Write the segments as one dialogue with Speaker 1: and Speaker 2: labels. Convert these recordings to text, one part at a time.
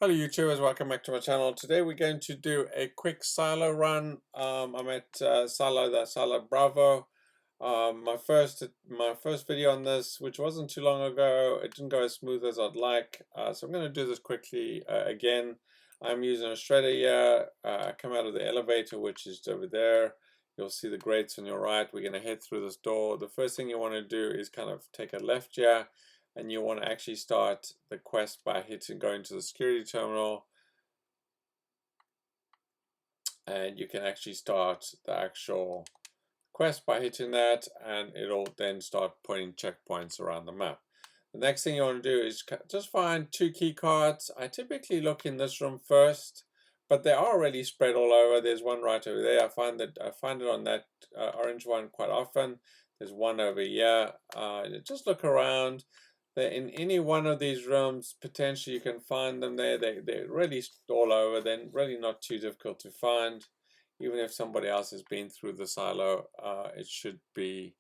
Speaker 1: Hello YouTubers, welcome back to my channel. Today we're going to do a quick silo run. I'm at silo Bravo. My first video on this, which wasn't too long ago, it didn't go as smooth as I'd like. So I'm going to do this quickly again. I'm using a shredder here. I come out of the elevator, which is over there. You'll see the grates on your right. We're going to head through this door. The first thing you want to do is kind of take a left here. And you want to actually start the quest by going to the security terminal, and you can actually start the actual quest by hitting that, and it'll then start putting checkpoints around the map. The next thing you want to do is just find 2 key cards. I typically look in this room first, but they are already spread all over. There's one right over there. I find it on that orange one quite often. There's one over here. Just look around. In any one of these rooms, potentially you can find them there. They're really all over. They're really not too difficult to find. Even if somebody else has been through the silo, it should be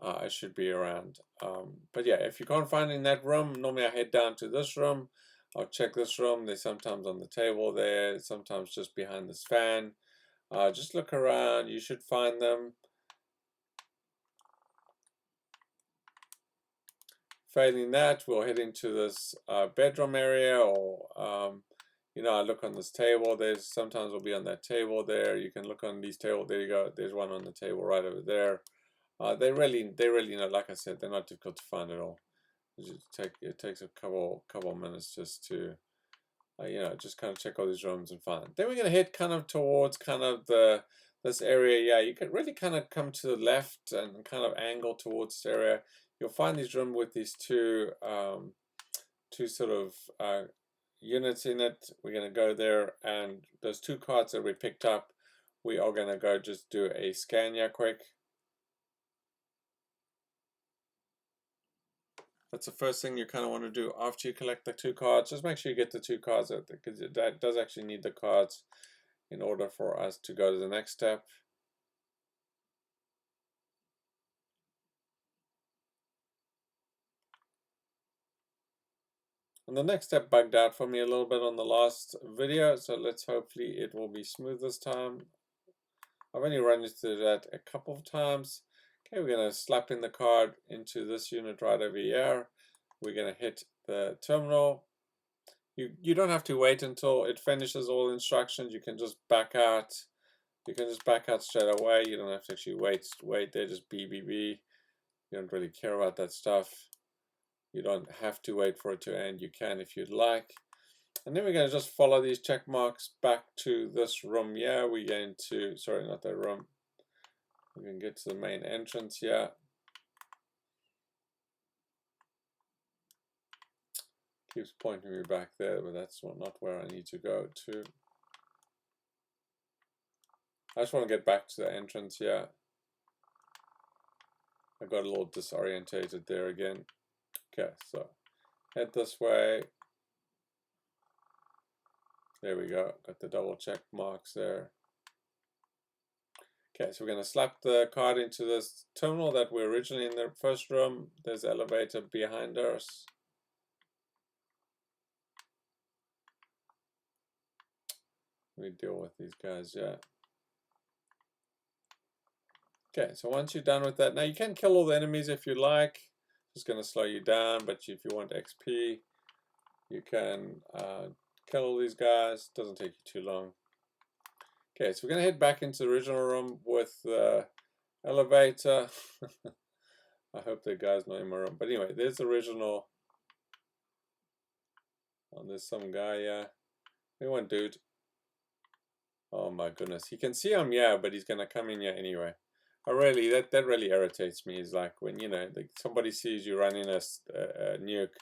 Speaker 1: around. But yeah, if you can't find it in that room, normally I head down to this room. I'll check this room. They're sometimes on the table there, sometimes just behind this fan. Just look around. You should find them. Failing that, we'll head into this bedroom area, or I look on this table. There's sometimes we'll be on that table there. You can look on these tables. There you go. There's one on the table right over there. They really, like I said, they're not difficult to find at all. It takes a couple minutes just to, just kind of check all these rooms and find them. Then we're gonna head kind of towards this area. Yeah, you can really kind of come to the left and kind of angle towards this area. You'll find these rooms with these two sort of units in it. We're going to go there, and those 2 cards that we picked up, we are going to go just do a scan here quick. That's the first thing you kind of want to do after you collect the 2 cards. Just make sure you get the 2 cards out there, because that does actually need the cards in order for us to go to the next step. And the next step bugged out for me a little bit on the last video, so hopefully it will be smooth this time. I've only run into that a couple of times. Okay, we're going to slap in the card into this unit right over here. We're going to hit the terminal. You don't have to wait until it finishes all instructions. You can just back out. You can just back out straight away. You don't have to actually wait there, just BBB. You don't really care about that stuff. You don't have to wait for it to end. You can if you'd like. And then we're going to just follow these check marks back to this room here. We're going to, sorry, not that room. We can get to the main entrance here. Keeps pointing me back there, but that's not where I need to go to. I just want to get back to the entrance here. I got a little disorientated there again. Okay, so head this way. There we go. Got the double check marks there. Okay, so we're going to slap the card into this terminal that we're originally in the first room. There's an elevator behind us. We deal with these guys, yeah. Okay, so once you're done with that, now you can kill all the enemies if you like. Just going to slow you down, but if you want XP, you can kill all these guys. Doesn't take you too long. Okay, so we're going to head back into the original room with the elevator. I hope the guy's not in my room. But anyway, there's the original. Oh, there's some guy, yeah. Hey, one dude. Oh my goodness. You can see him, yeah, but he's going to come in here anyway. That really irritates me. Is like when somebody sees you running a nuke,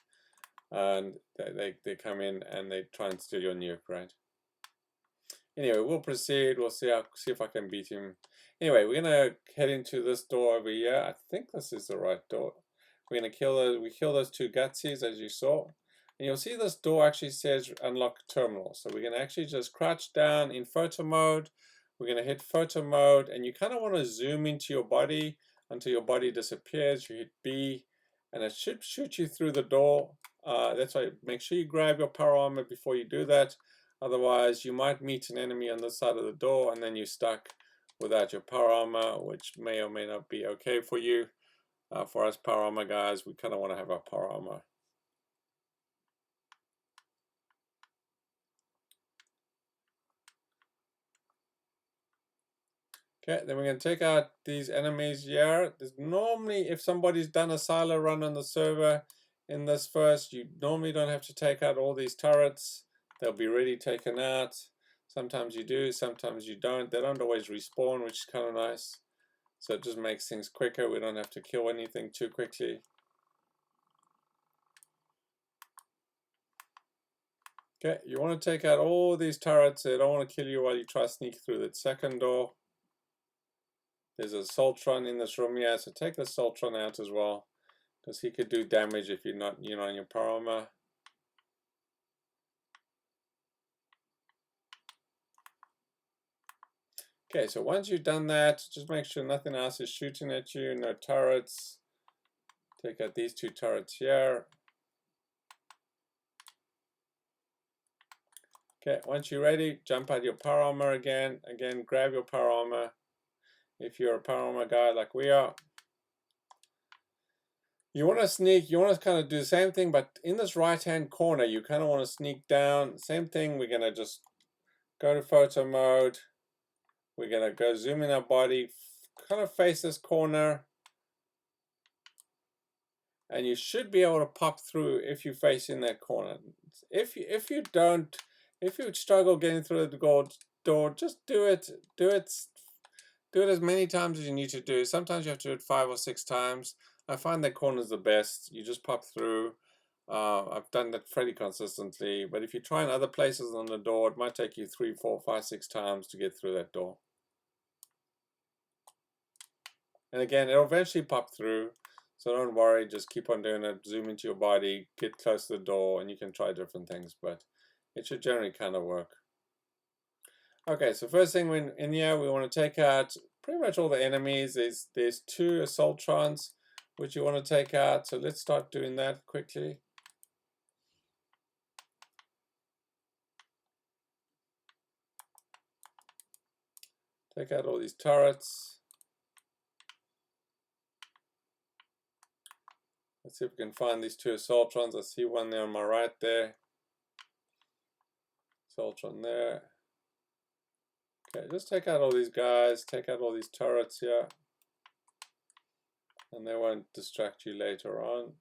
Speaker 1: and they come in and they try and steal your nuke, right? Anyway, we'll proceed. We'll see if I can beat him. Anyway, we're gonna head into this door over here. I think this is the right door. We're gonna kill those 2 gutsies, as you saw, and you'll see this door actually says unlock terminal. So we're gonna actually just crouch down in photo mode. We're going to hit photo mode, and you kind of want to zoom into your body until your body disappears. You hit B, and it should shoot you through the door. That's why make sure you grab your power armor before you do that. Otherwise, you might meet an enemy on this side of the door, and then you're stuck without your power armor, which may or may not be okay for you. For us power armor guys, we kind of want to have our power armor. Okay, then we're going to take out these enemies here. There's normally, if somebody's done a silo run on the server in this first, you normally don't have to take out all these turrets. They'll be ready taken out. Sometimes you do, sometimes you don't. They don't always respawn, which is kind of nice. So it just makes things quicker. We don't have to kill anything too quickly. Okay, you want to take out all these turrets. They don't want to kill you while you try to sneak through that second door. There's a Soltron in this room here, so take the Soltron out as well, because he could do damage if you're not on your power armor. Okay, so once you've done that, just make sure nothing else is shooting at you, no turrets. Take out these two turrets here. Okay, once you're ready, jump out your power armor again. Again, grab your power armor. If you're a power armor guy like we are, you want to sneak, you want to kind of do the same thing, but in this right hand corner, you kind of want to sneak down. Same thing, we're going to just go to photo mode. We're going to go zoom in our body, kind of face this corner. And you should be able to pop through if you face in that corner. If you don't, if you struggle getting through the door, just do it. Do it as many times as you need to do. Sometimes you have to do it 5 or 6 times. I find that corner's the best. You just pop through. I've done that pretty consistently. But if you try in other places on the door, it might take you 3, 4, 5, 6 times to get through that door. And again, it'll eventually pop through. So don't worry, just keep on doing it. Zoom into your body, get close to the door, and you can try different things. But it should generally kind of work. Okay, so first thing in here, we want to take out pretty much all the enemies. There's 2 Assaultrons, which you want to take out. So let's start doing that quickly. Take out all these turrets. Let's see if we can find these 2 Assaultrons. I see one there on my right there. Assaultron there. Okay, just take out all these guys, take out all these turrets here, and they won't distract you later on.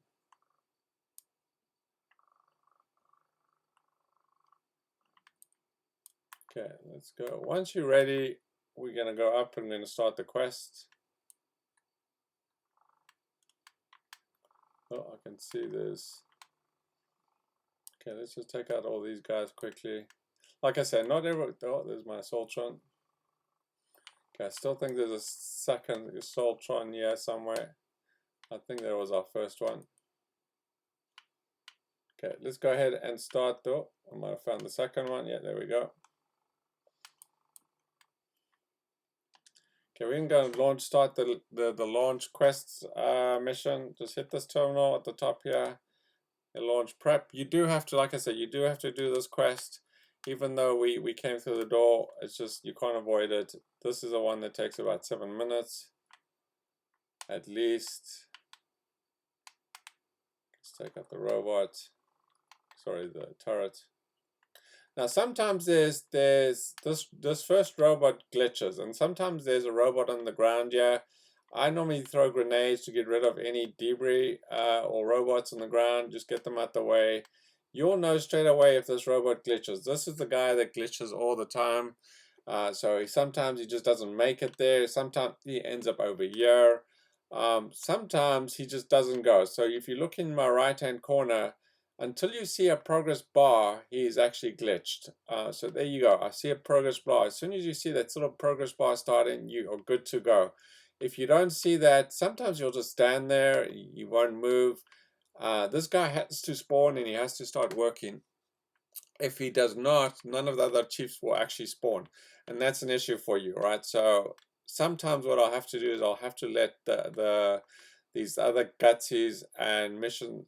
Speaker 1: Okay, let's go. Once you're ready, we're going to go up and we're going to start the quest. Oh, I can see this. Okay, let's just take out all these guys quickly. Like I said, not every... Oh, there's my Assaultron. Okay, I still think there's a second Assaultron here somewhere. I think that was our first one. Okay, let's go ahead and start though. I might have found the second one. Yeah, there we go. Okay, we can go and start the launch quests mission. Just hit this terminal at the top here. The launch prep. You do have to, like I said, you do have to do this quest. Even though we came through the door, it's just, you can't avoid it. This is the one that takes about 7 minutes. At least. Let's take out the robot. Sorry, the turret. Now sometimes there's this first robot glitches, and sometimes there's a robot on the ground here. I normally throw grenades to get rid of any debris or robots on the ground. Just get them out the way. You'll know straight away if this robot glitches. This is the guy that glitches all the time. So sometimes he just doesn't make it there. Sometimes he ends up over here. Sometimes he just doesn't go. So if you look in my right hand corner, until you see a progress bar, he is actually glitched. So there you go. I see a progress bar. As soon as you see that sort of progress bar starting, you are good to go. If you don't see that, sometimes you'll just stand there. You won't move. This guy has to spawn and he has to start working. If he does not, none of the other chiefs will actually spawn. And that's an issue for you, right? So sometimes what I'll have to do is I'll have to let these other gutsies and mission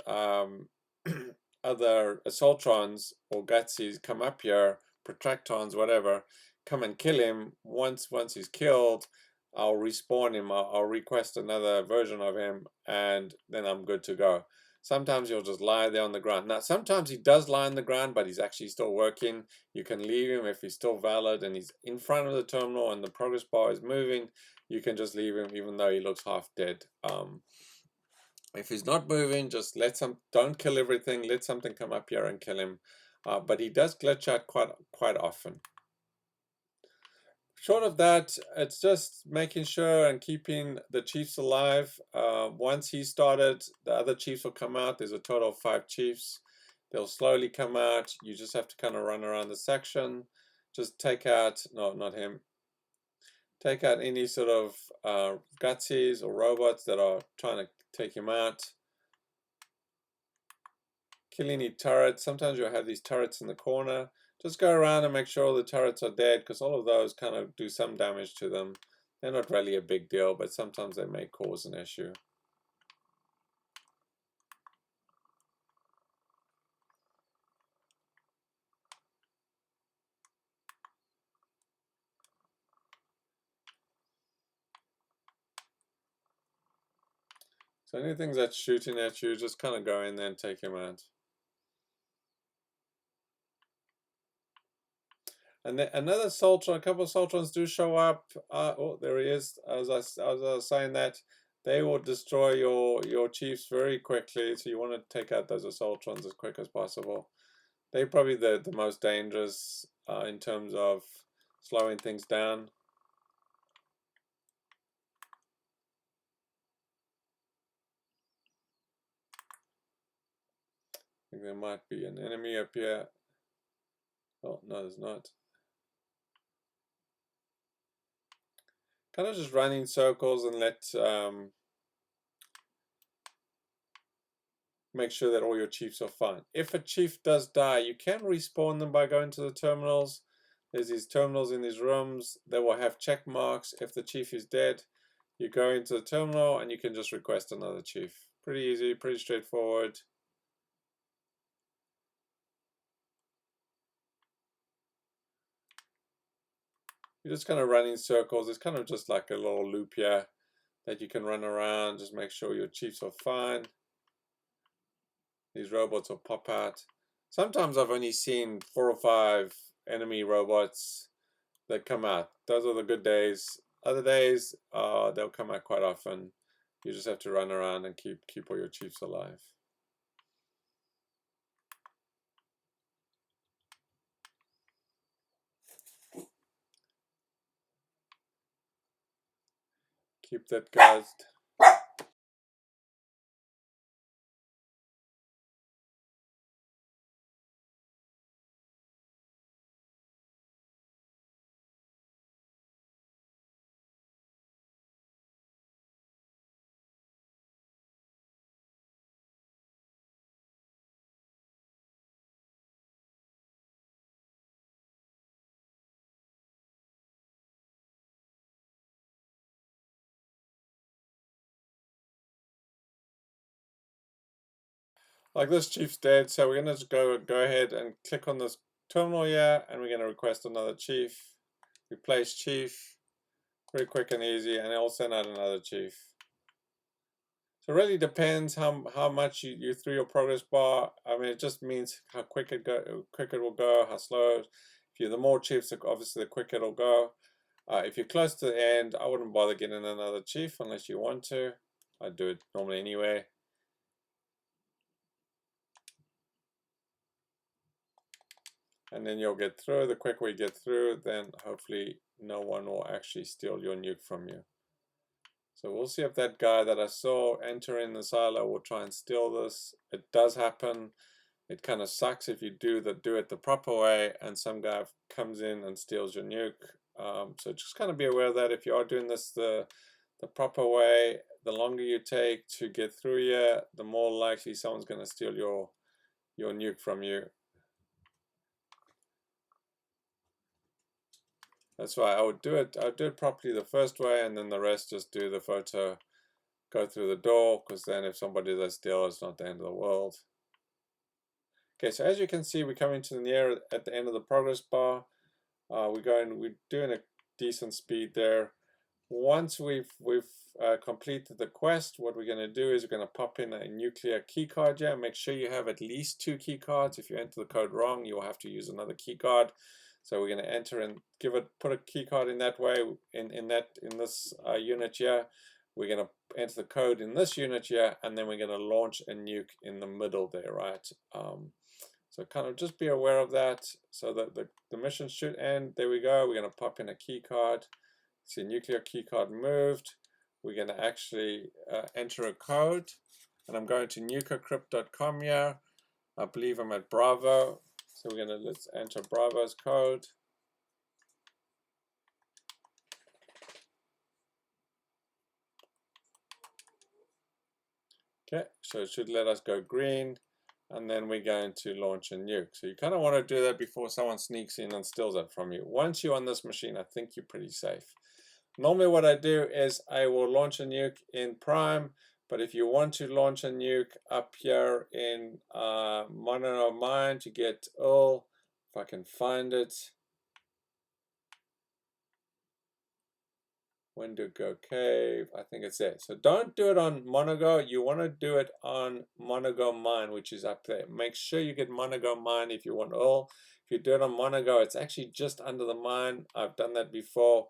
Speaker 1: other assaultrons or gutsies come up here, protractons, whatever, come and kill him. Once he's killed, I'll respawn him. I'll request another version of him, and then I'm good to go. Sometimes he'll just lie there on the ground. Now, sometimes he does lie on the ground, but he's actually still working. You can leave him if he's still valid and he's in front of the terminal and the progress bar is moving. You can just leave him even though he looks half dead. If he's not moving, just don't kill everything. Let something come up here and kill him. But he does glitch out quite often. Short of that, it's just making sure and keeping the chiefs alive. Once he started, the other chiefs will come out. There's a total of 5 chiefs. They'll slowly come out. You just have to kind of run around the section. Just take out, no, not him. Take out any sort of gutsies or robots that are trying to take him out. Kill any turrets. Sometimes you'll have these turrets in the corner. Just go around and make sure all the turrets are dead, because all of those kind of do some damage to them. They're not really a big deal, but sometimes they may cause an issue. So anything that's shooting at you, just kind of go in there and take him out. And then another Soltron, a couple of Soltrons do show up. Oh, there he is. As I was saying that, they will destroy your chiefs very quickly. So you want to take out those Soltrons as quick as possible. They're probably the most dangerous in terms of slowing things down. I think there might be an enemy up here. Oh, no, there's not. Kind of just run in circles and let make sure that all your chiefs are fine. If a chief does die, you can respawn them by going to the terminals. There's these terminals in these rooms. They will have check marks. If the chief is dead, you go into the terminal and you can just request another chief. Pretty easy, pretty straightforward. You're just kind of running circles. It's kind of just like a little loop here that you can run around. Just make sure your chiefs are fine. These robots will pop out. Sometimes I've only seen 4 or 5 enemy robots that come out. Those are the good days. Other days, they'll come out quite often. You just have to run around and keep all your chiefs alive. Keep that gassed. Like this chief's dead, so we're gonna just go ahead and click on this terminal here, and we're gonna request another chief. Replace chief. Very quick and easy, and it'll send out another chief. So it really depends how much you threw your progress bar. I mean, it just means how quick it will go, how slow. If the more chiefs, obviously the quicker it'll go. If you're close to the end, I wouldn't bother getting another chief unless you want to. I'd do it normally anyway. And then you'll get through. The quicker we get through, then hopefully no one will actually steal your nuke from you. So we'll see if that guy that I saw enter in the silo will try and steal this. It does happen. It kind of sucks if you do it the proper way and some guy comes in and steals your nuke. So just kind of be aware of that. If you are doing this the proper way, the longer you take to get through here, the more likely someone's going to steal your nuke from you. That's why I would do it properly the first way, and then the rest just do the photo, go through the door, because then if somebody does steal, it's not the end of the world. Okay, so as you can see, we're coming to the near at the end of the progress bar. We're doing a decent speed there. Once we've completed the quest, what we're going to do is we're going to pop in a nuclear key card here. Make sure you have at least 2 key cards. If you enter the code wrong, you'll have to use another key card. So we're going to enter and put a key card in that way in this unit here. We're going to enter the code in this unit here, and then we're going to launch a nuke in the middle there, right? So kind of just be aware of that. So that the mission should end. There we go. We're going to pop in a key card. See, nuclear key card moved. We're going to actually enter a code, and I'm going to nukecrypt.com here. I believe I'm at Bravo. So we're going to, let's enter Bravo's code. Okay, so it should let us go green, and then we're going to launch a nuke. So you kind of want to do that before someone sneaks in and steals it from you. Once you're on this machine, I think you're pretty safe. Normally what I do is I will launch a nuke in Prime, but if you want to launch a nuke up here in Mono Mine to get all, if I can find it, Wendigo Cave, I think it's there. So don't do it on Monogo. You want to do it on Monogo Mine, which is up there. Make sure you get Monogo Mine if you want all. If you do it on Monogo, it's actually just under the mine. I've done that before,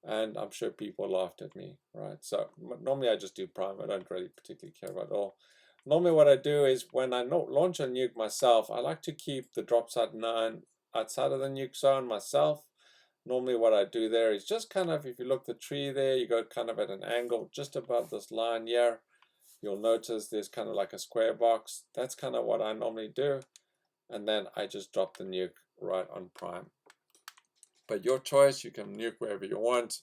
Speaker 1: and I'm sure people laughed at me, right? So normally I just do Prime. I don't really particularly care about all. Normally what I do is when I launch a nuke myself, I like to keep the drop site 9 outside of the nuke zone myself. Normally what I do there is just kind of, if you look the tree there, you go kind of at an angle just above this line here. You'll notice there's kind of like a square box. That's kind of what I normally do. And then I just drop the nuke right on Prime. But your choice, you can nuke wherever you want.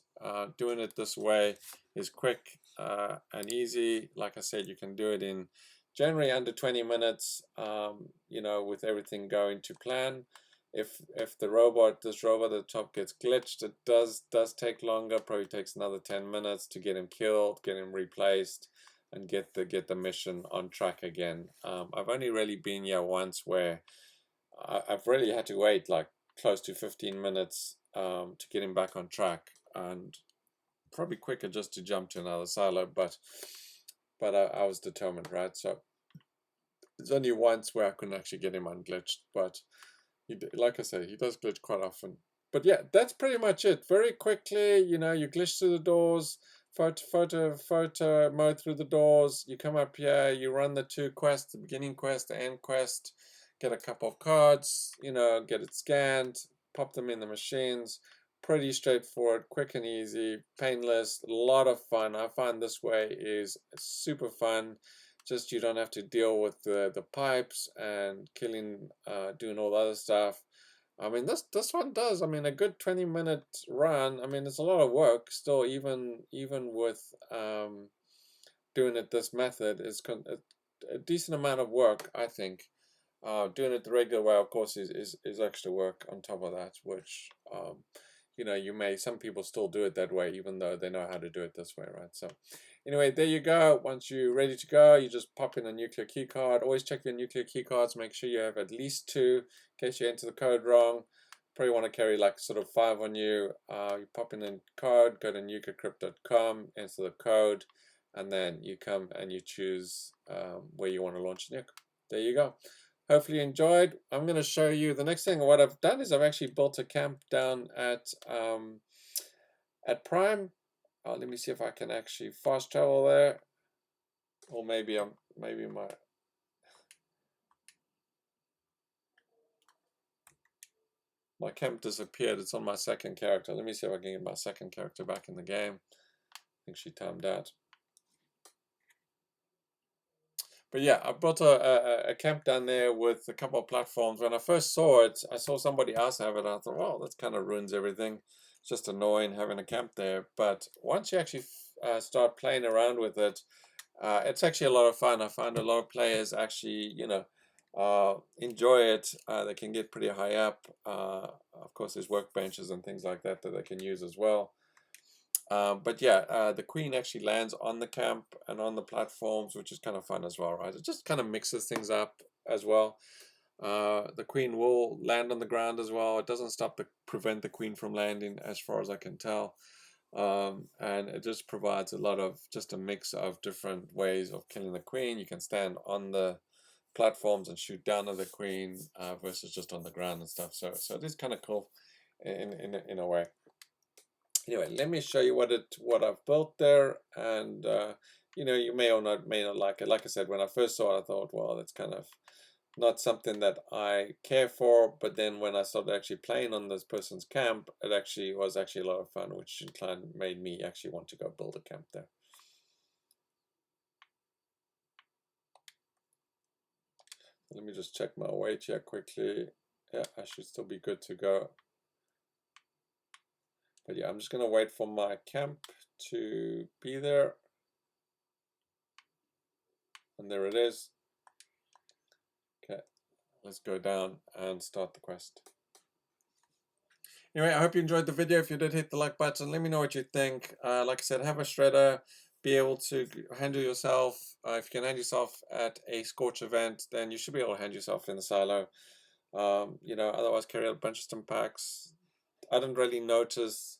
Speaker 1: Doing it this way is quick and easy. Like I said, you can do it in generally under 20 minutes, you know, with everything going to plan. If this robot at the top gets glitched, it does take longer. Probably takes another 10 minutes to get him killed, get him replaced, and get the mission on track again. I've only really been here once where I've really had to wait like close to 15 minutes to get him back on track, and probably quicker just to jump to another silo, but I was determined, right? So there's only once where I couldn't actually get him unglitched, but like I say, he does glitch quite often. But yeah, that's pretty much it. Very quickly, you know, you glitch through the doors, photo mode through the doors. You come up here, you run the 2 quests, the beginning quest, the end quest, get a couple of cards, you know, get it scanned, pop them in the machines. Pretty straightforward, quick and easy, painless, a lot of fun. I find this way is super fun. Just you don't have to deal with the pipes and killing, doing all the other stuff. I mean, this one does. I mean, a good 20-minute run. I mean, it's a lot of work still, even with doing it this method is a decent amount of work, I think. Doing it the regular way, of course, is extra work on top of that, which you know, some people still do it that way, even though they know how to do it this way, right? So anyway, there you go. Once you're ready to go, you just pop in a nuclear key card. Always check your nuclear key cards. Make sure you have at least 2 in case you enter the code wrong. Probably want to carry like sort of 5 on you. You pop in the code, go to nukecrypt.com, enter the code, and then you come and you choose where you want to launch a nuke. There you go. Hopefully you enjoyed. I'm going to show you the next thing. What I've done is I've actually built a camp down at Prime. Let me see if I can actually fast travel there, or maybe my camp disappeared. It's on my second character. Let me see if I can get my second character back in the game. I think she timed out. But yeah, I built a camp down there with a couple of platforms. When I first saw it, I saw somebody else have it. And I thought, well, that kind of ruins everything. It's just annoying having a camp there. But once you actually start playing around with it, it's actually a lot of fun. I find a lot of players actually, you know, enjoy it. They can get pretty high up. Of course, there's workbenches and things like that they can use as well. But yeah, the queen actually lands on the camp and on the platforms, which is kind of fun as well, right? It just kind of mixes things up as well. The queen will land on the ground as well. It doesn't prevent the queen from landing, as far as I can tell. And it just provides a lot of just a mix of different ways of killing the queen. You can stand on the platforms and shoot down at the queen versus just on the ground and stuff. So it is kind of cool in a way. Anyway, let me show you what I've built there, and you know, you may or may not like it. Like I said, when I first saw it, I thought, well, that's kind of not something that I care for, but then when I started actually playing on this person's camp, it actually was a lot of fun, which in turn made me actually want to go build a camp there. Let me just check my weight here quickly. Yeah, I should still be good to go. But yeah, I'm just gonna wait for my camp to be there. And there it is. Okay, let's go down and start the quest. Anyway, I hope you enjoyed the video. If you did, hit the like button. Let me know what you think. Like I said, have a shredder. Be able to handle yourself. If you can handle yourself at a Scorch event, then you should be able to handle yourself in the silo. You know, otherwise carry out a bunch of stim packs. I didn't really notice,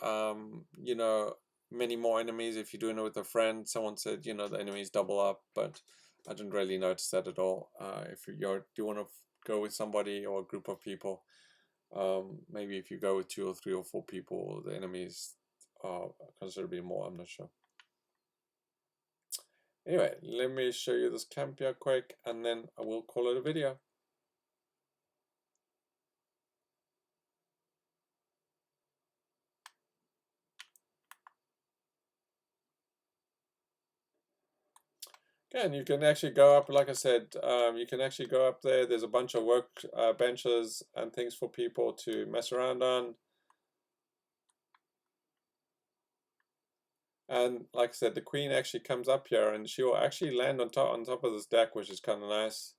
Speaker 1: you know, many more enemies if you're doing it with a friend. Someone said, you know, the enemies double up, but I didn't really notice that at all. If you do want to go with somebody or a group of people, maybe if you go with 2 or 3 or 4 people, the enemies are considerably more. I'm not sure. Anyway, let me show you this camp here quick, and then I will call it a video. Okay, and you can actually go up, like I said, you can actually go up there. There's a bunch of work benches and things for people to mess around on. And like I said, the queen actually comes up here and she will actually land on top of this deck, which is kind of nice.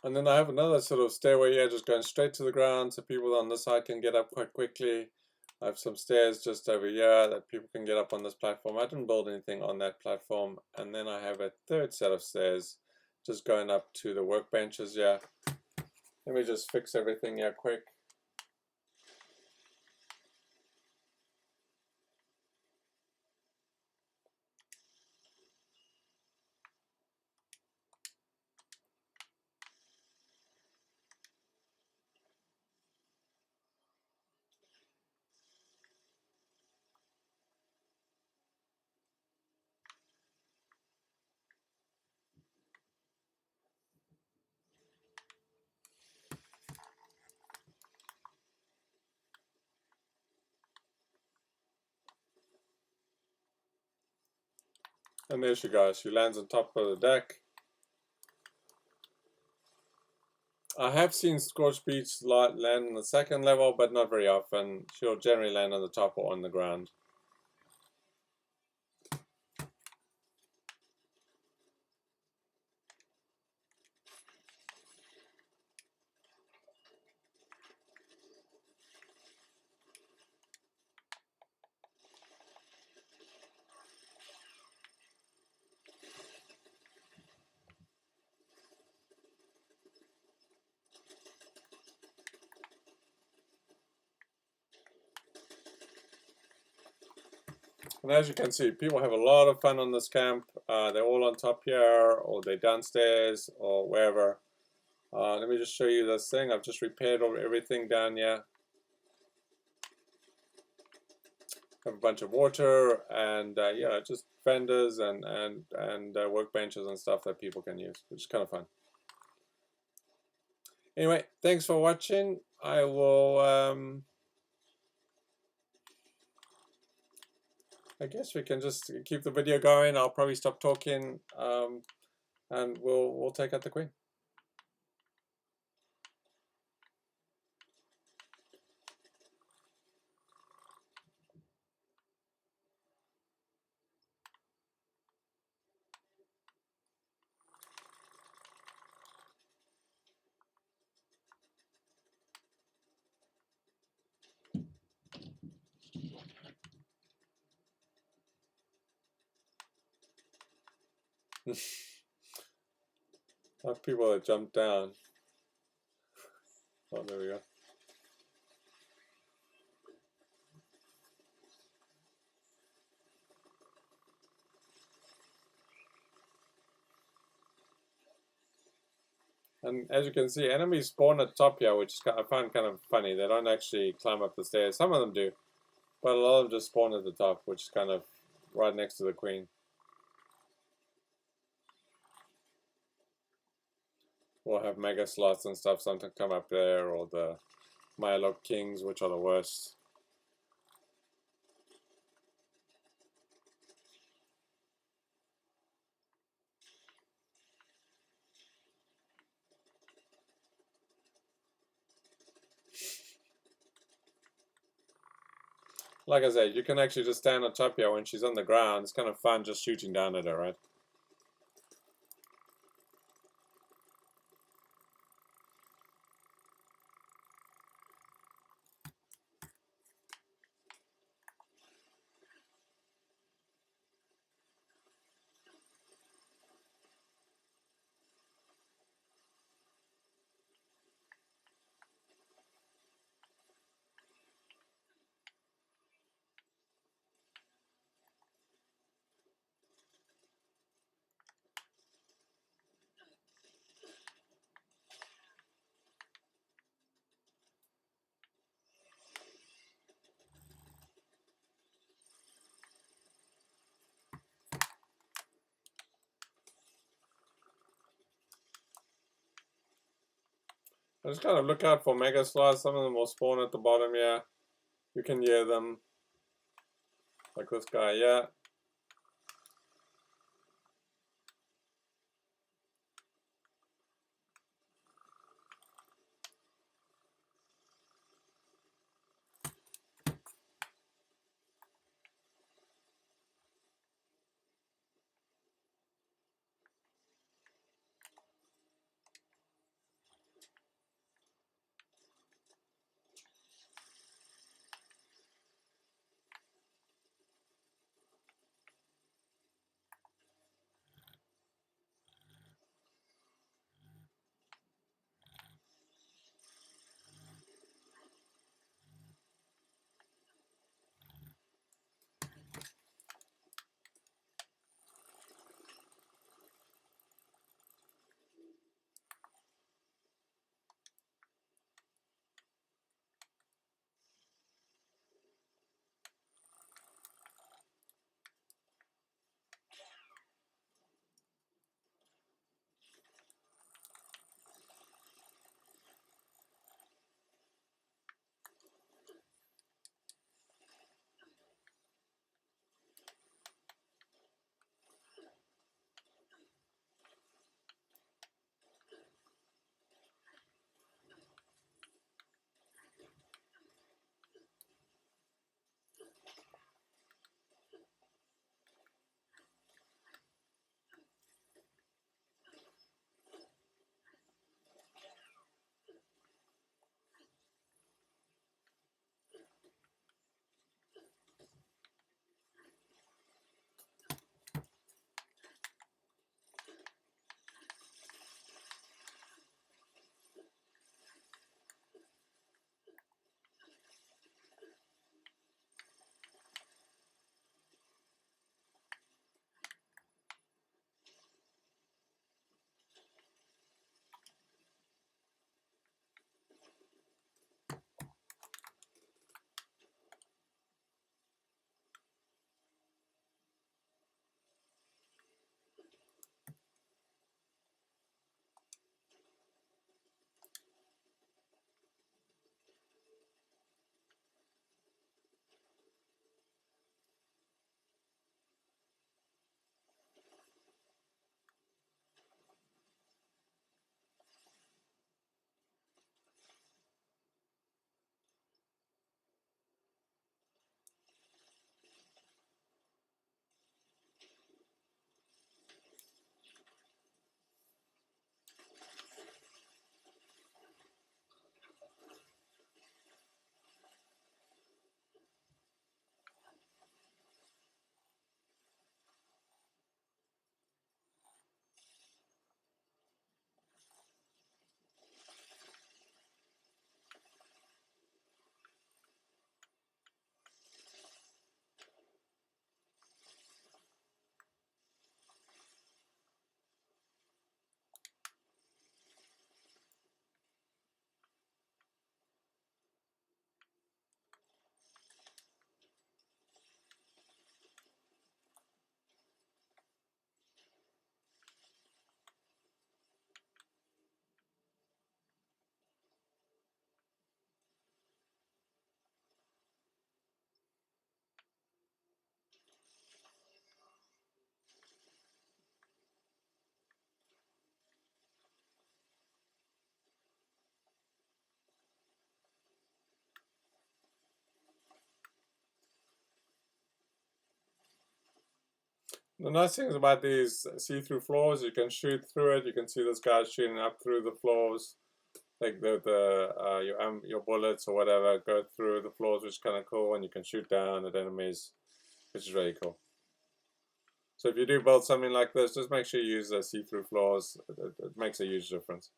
Speaker 1: And then I have another sort of stairway here just going straight to the ground so people on this side can get up quite quickly. I have some stairs just over here that people can get up on this platform. I didn't build anything on that platform. And then I have a third set of stairs just going up to the workbenches here. Let me just fix everything here quick. And there she goes. She lands on top of the deck. I have seen Scorched Beach land on the second level, but not very often. She'll generally land on the top or on the ground. And as you can see, people have a lot of fun on this camp. They're all on top here, or they're downstairs, or wherever. Let me just show you this thing. I've just repaired everything down here. Have a bunch of water and yeah, just fenders and workbenches and stuff that people can use, which is kind of fun. Anyway, thanks for watching. I will, I guess we can just keep the video going. I'll probably stop talking, and we'll take out the queen. I have people that jump down. Oh, there we go. And as you can see, enemies spawn at the top here, which I find kind of funny. They don't actually climb up the stairs. Some of them do, but a lot of them just spawn at the top, which is kind of right next to the queen. We'll have mega slots and stuff sometimes come up there, or the Mylok Kings, which are the worst. Like I said, you can actually just stand on top here when she's on the ground. It's kind of fun just shooting down at her, right? Just kind of look out for mega slots. Some of them will spawn at the bottom, yeah. You can hear them. Like this guy, yeah. The nice thing about these see-through floors, you can shoot through it. You can see this guy shooting up through the floors, like your bullets or whatever go through the floors, which is kind of cool. And you can shoot down at enemies, which is really cool. So if you do build something like this, just make sure you use the see-through floors. It makes a huge difference.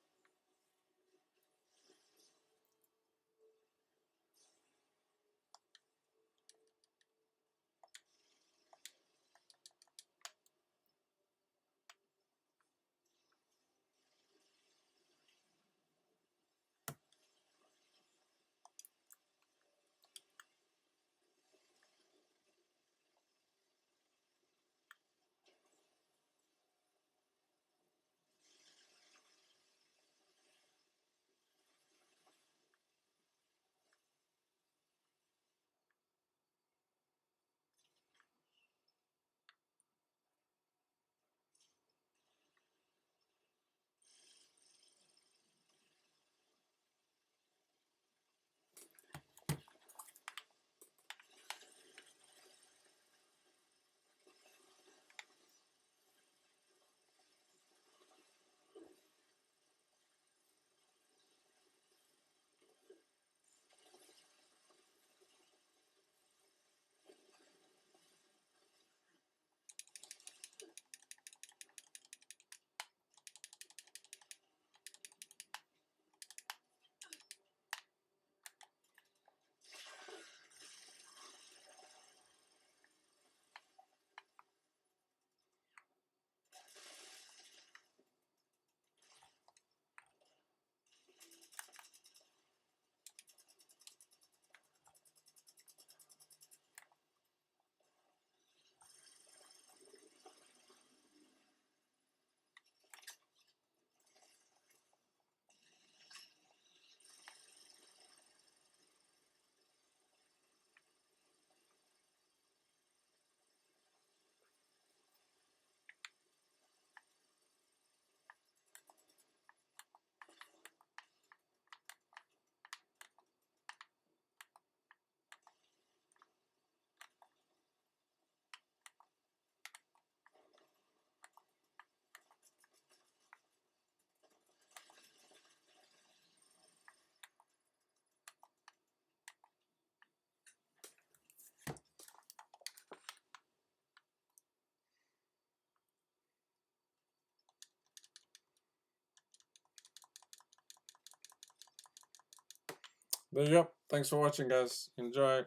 Speaker 1: There you go. Thanks for watching, guys. Enjoy.